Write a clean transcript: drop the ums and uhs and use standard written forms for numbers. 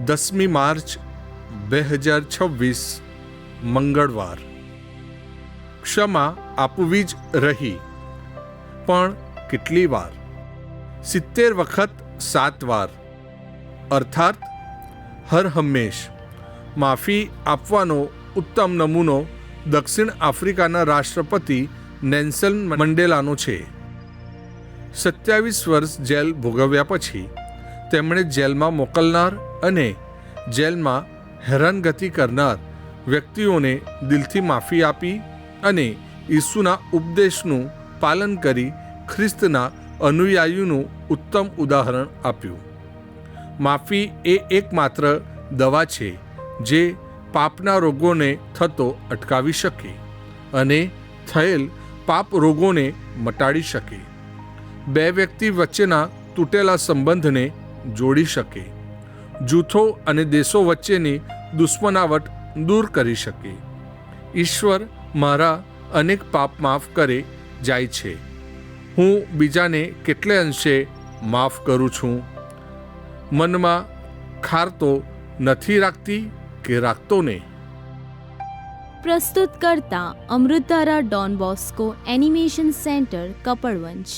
10મી March 2026 મંગળવાર. ક્ષમા આપવી જ રહી, પણ કેટલી વાર? 70 વખત 7 વાર, અર્થાત હર હંમેશ. માફી આપવાનો ઉત્તમ નમૂનો દક્ષિણ આફ્રિકાના રાષ્ટ્રપતિ નેલ્સન મંડેલાનો છે. 27 વર્ષ જેલ ભોગવ્યા પછી તેમણે જેલમાં મોકલનાર અને જેલમાં હેરાનગતિ કરનાર વ્યક્તિઓને દિલથી માફી આપી અને ઈસુના ઉપદેશનું પાલન કરી ખ્રિસ્તના અનુયાયીનું ઉત્તમ ઉદાહરણ આપ્યું. માફી એ એકમાત્ર દવા છે જે પાપના રોગોને થતો અટકાવી શકે અને થયેલ પાપ રોગોને મટાડી શકે, બે વ્યક્તિ વચ્ચેના તૂટેલા સંબંધને જોડી શકે, જૂથો અને દેશો વચ્ચેની દુશ્મનાવટ દૂર કરી શકે. ઈશ્વર મારા અનેક પાપ માફ કરે જાય છે. હું બીજાને કેટલે અંશે માફ કરું છું? મનમાં ખાર તો નથી રાખતી કે રાખતો ને? પ્રસ્તુત કરતા અમૃતધારા Don Bosco animation centre, Kapadvanj.